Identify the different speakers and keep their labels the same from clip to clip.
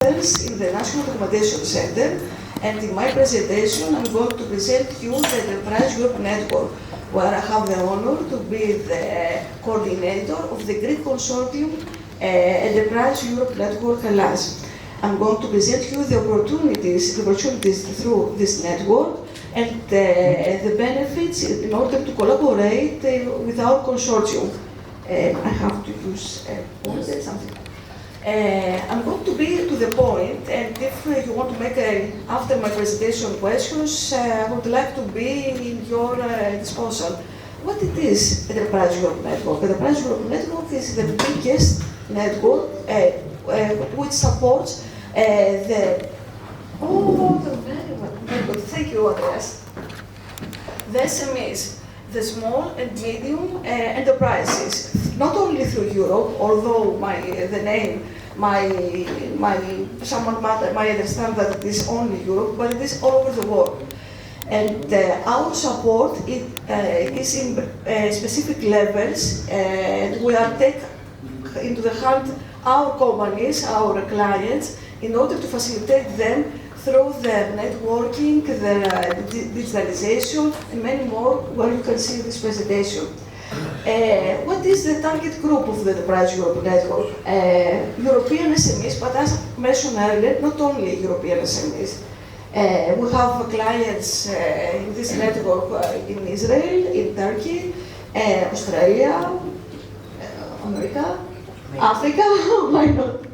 Speaker 1: In the National Documentation Center, and in my presentation I'm going to present you the Enterprise Europe Network, where I have the honor to be the coordinator of the Greek consortium Enterprise Europe Network Hellas. I'm going to present you the opportunities through this network and the benefits in order to collaborate with our consortium. I have to use something. I'm going to be to the point, and if you want to make after my presentation questions, I would like to be in your disposal. What it is, Enterprise Europe Network? Enterprise Europe Network is the biggest network which supports thank you, Andreas. The SMEs, the small and medium enterprises, not only through Europe, although the name someone might understand that it is only Europe, but it is all over the world. And our support is in specific levels, and we are take into the hand our companies, our clients, in order to facilitate them through their networking, their digitalization, and many more, where you can see this presentation. What is the target group of the Enterprise Europe Network? European SMEs, but as mentioned earlier, not only European SMEs. We have clients in this network in Israel, in Turkey, Australia, America, Africa, why not?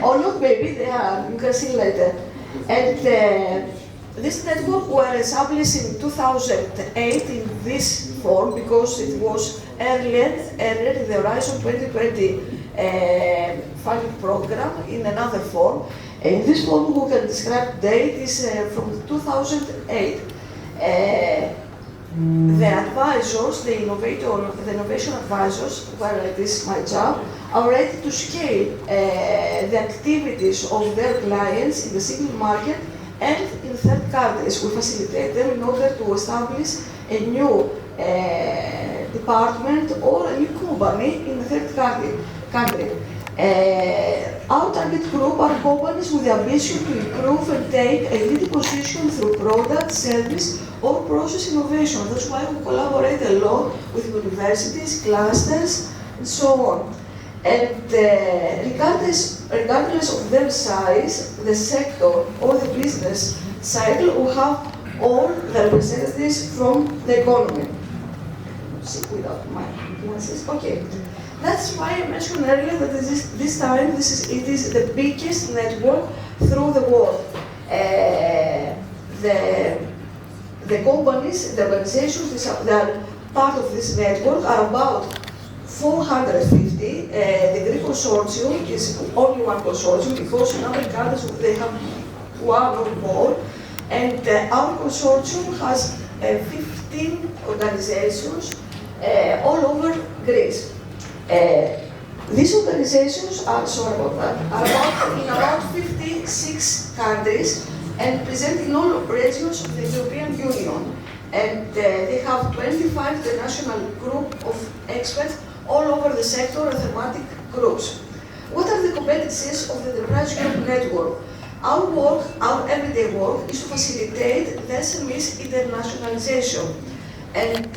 Speaker 1: Or not, maybe, you can see later. And this network was established in 2008 in this form because it was earlier in the Horizon 2020 funding program in another form. In this form, we can describe date is from 2008. The advisors, the innovation advisors, where it is my job, are ready to scale the activities of their clients in the single market and in third countries. We facilitate them in order to establish a new department or a new company in the third country. Our target group are companies with the ambition to improve and take a leading position through product, service, or process innovation. That's why we collaborate a lot with universities, clusters, and so on. And regardless of their size, the sector, or the business cycle, we have all the representatives from the economy. Without my glasses, okay. That's why I mentioned earlier that this time it is the biggest network through the world. The companies, the organizations that are part of this network are about 450. The Greek consortium is only one consortium because in other countries they have one or more. And our consortium has 15 organizations all over Greece. These organizations are, in about 56 countries and present in all regions of the European Union. And they have 25 international group of experts all over the sector and thematic groups. What are the competencies of the Enterprise Europe Network? Our work, our everyday work, is to facilitate the SMEs internationalization and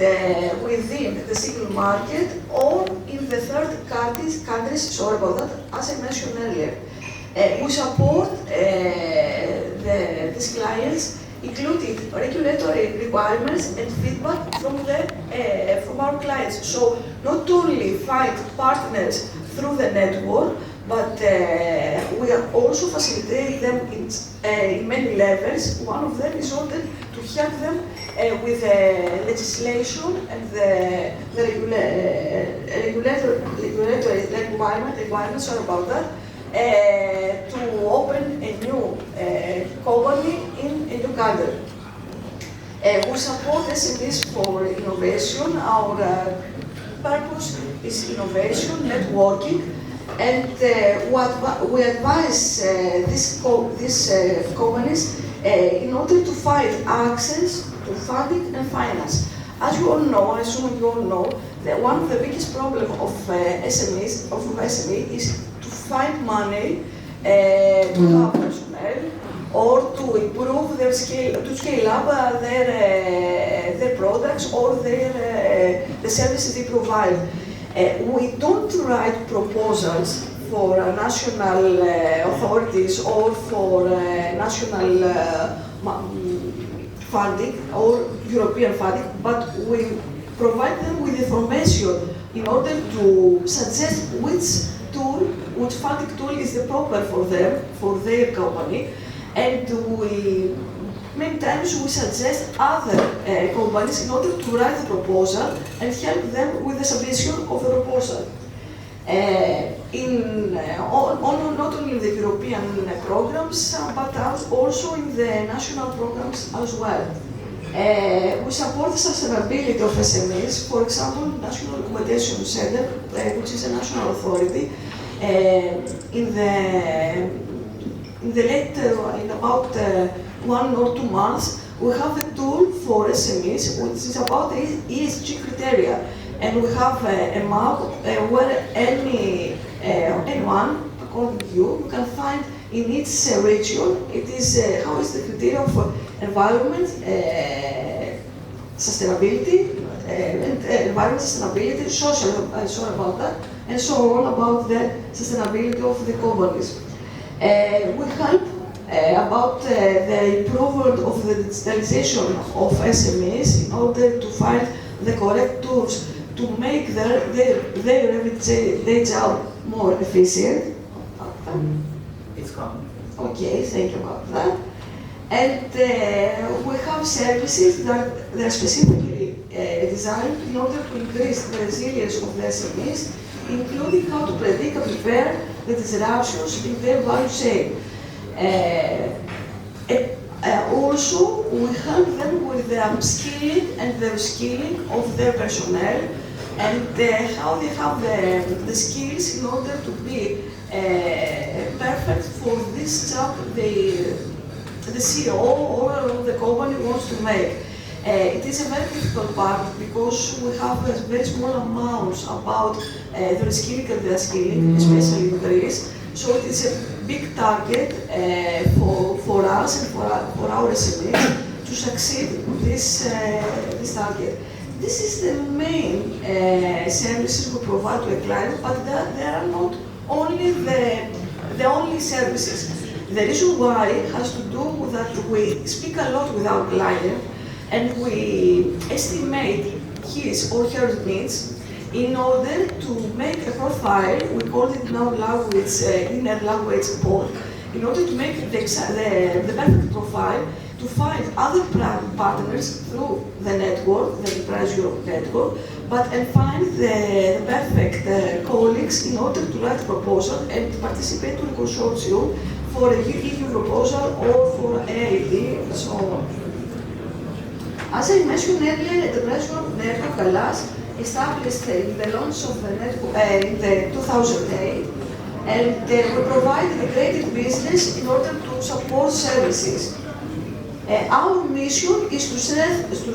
Speaker 1: within the single market or in the third countries, sorry about that, as I mentioned earlier. We support these clients, including regulatory requirements and feedback from our clients. So not only find partners through the network, but we are also facilitating them in many levels. One of them is order to help them with the legislation and the regulatory requirements are about that, to open a new company in a new country. We support SMEs for innovation. Our purpose is innovation, networking, and we advise these companies in order to find access to funding and finance. As you all know, I assume you all know, that one of the biggest problems of SME is to find money to have personnel, or to improve their scale, to scale up their products or the services they provide. We don't write proposals for national authorities or for national funding or European funding, but we provide them with information in order to suggest which funding tool is the proper for them, for their company, and many times we suggest other companies in order to write the proposal and help them with the submission of the proposal. Not only in the European programs, but also in the national programs as well. We support the sustainability of SMEs. For example, National Recommendation Center, which is a national authority, in about 1 or 2 months, we have a tool for SMEs, which is about the ESG criteria. And we have a map where anyone, according to you, can find in each region, it is how is the criteria of environment, sustainability, social, sorry about that, and so on about the sustainability of the companies. We help about the improvement of the digitalization of SMEs in order to find the correct tools to make their job more efficient.
Speaker 2: It's coming.
Speaker 1: Okay, thank you about that. And we have services that are specifically designed in order to increase the resilience of the SMEs, including how to predict and prepare the disruptions in their value chain. Also, we help them with the upskilling and the reskilling of their personnel and how they have the skills in order to be perfect for this job the CEO or the company wants to make. It is a very difficult part because we have very small amounts about the reskilling and the upskilling, especially in Greece. So it is a big target for us and for our SMEs to succeed this target. This is the main services we provide to a client, but there are not only the only services. The reason why has to do with that we speak a lot with our client and we estimate his or her needs in order to make a profile. We call it now language, inner language poll, in order to make the perfect profile to find other partners through the network, the Enterprise Europe network, and find the perfect colleagues in order to write a proposal and participate in a consortium for a EU proposal or for AID and so on. As I mentioned earlier, the Enterprise Europe network allows established in the launch of the network in the 2008, and we provide integrated business in order to support services. Our mission is to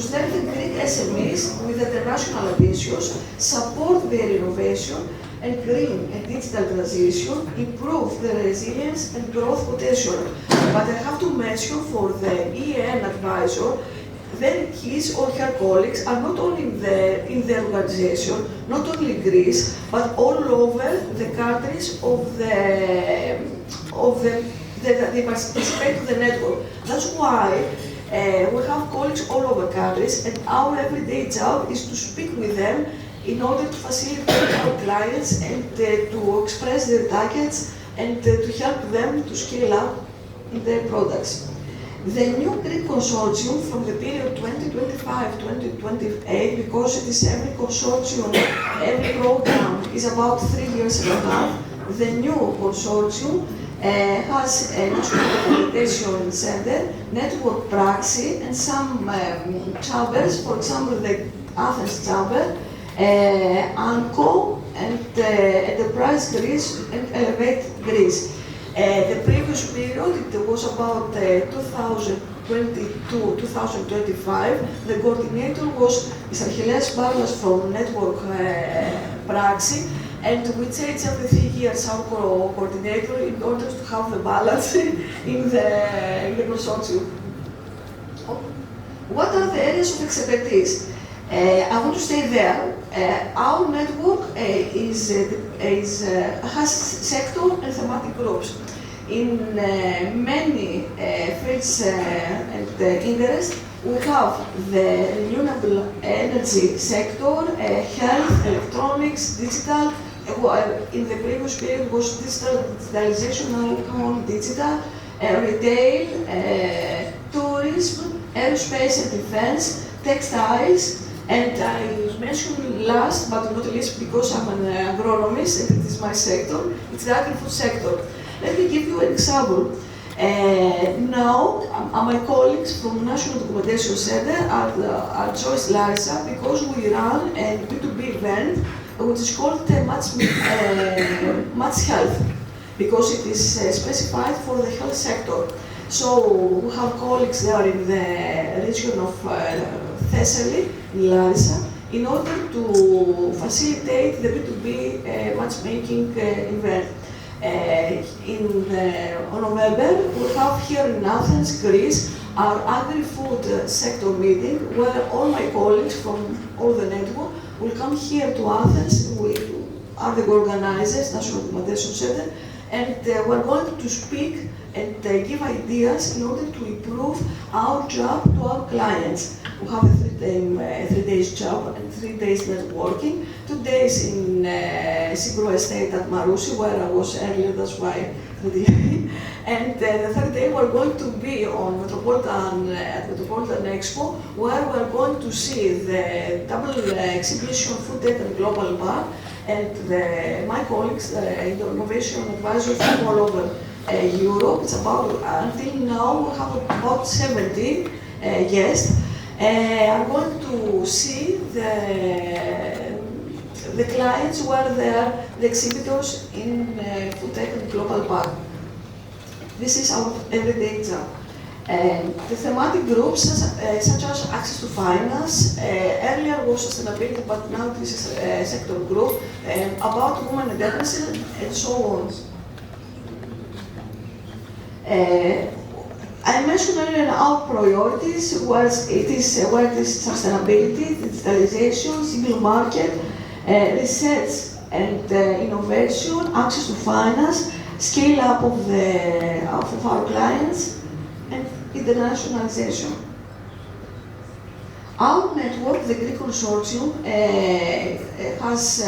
Speaker 1: strengthen Greek SMEs with international ambitions, support their innovation and green and digital transition, improve their resilience and growth potential. But I have to mention for the EN advisor, then his or her colleagues are not only in the organization, not only Greece, but all over the countries they participate in the network. That's why we have colleagues all over countries, and our everyday job is to speak with them in order to facilitate our clients and to express their targets and to help them to scale up in their products. The new Greek consortium from the period 2025-2028, because it is every consortium, every program is about 3 years and a half, the new consortium has a National Recommendation Center, network praxi, and some chambers, for example, the Athens chamber, ANCO, and Enterprise Greece, and Elevate Greece. The previous period, it was about 2022-2025. The coordinator was Mr. Hiles Barlas from Network Praxi, And we change every 3 years our coordinator in order to have the balance in the consortium. What are the areas of expertise? I want to stay there. Our network has sector and thematic groups. In many fields and interest, we have the renewable energy sector, health, electronics, digital. In the previous period was digitalization, now we call digital, retail, tourism, aerospace and defense, textiles, and I mentioned last but not least because I'm an agronomist and it is my sector, it's the agri-food sector. Let me give you an example. Now, my colleagues from National Documentation Center are Joyce Larissa because we run a B2B event which is called Match Health because it is specified for the health sector. So we have colleagues there in the region of Thessaly, in Larissa, in order to facilitate the B2B matchmaking event. On November, we have here in Athens, Greece, our agri-food sector meeting, where all my colleagues from all the network will come here to Athens. We are the organizers, National Documentation Center, and we're going to speak and give ideas in order to improve our job to our clients. We have a 3 days job and 3 days networking, 2 days in Sigro Estate at Marousi, where I was earlier, that's why the delay. And the third day we're going to be on at Metropolitan Expo, where we're going to see the double exhibition Food Tech and Global Bar, and my colleagues, innovation advisors from all over Europe. It's about, until now, we have about 70 guests. Are going to see the clients where they are the exhibitors in Food Tech and Global Park. This is our everyday job. The thematic groups, such as access to finance, earlier was sustainability, but now this is a sector group about women entrepreneurship and so on. I mentioned earlier our priorities, where it is sustainability, digitalization, single market, research and innovation, access to finance, scale up of our clients, and internationalization. Our network, the Greek Consortium, has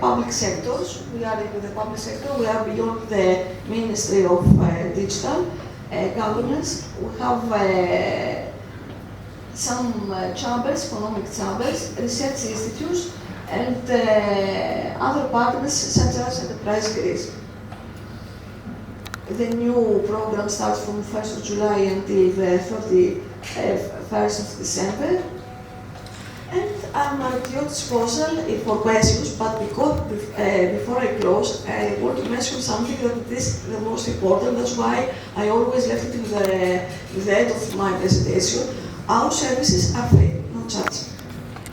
Speaker 1: public sectors. We are in the public sector. We are beyond the Ministry of Digital Governance. We have some chambers, economic chambers, research institutes, and other partners such as Enterprise Greece. The new program starts from 1st of July until the 31st of December. And I'm at your disposal for questions, but before I close, I want to mention something that is the most important. That's why I always left it in the end of my presentation. Our services are free, no charge.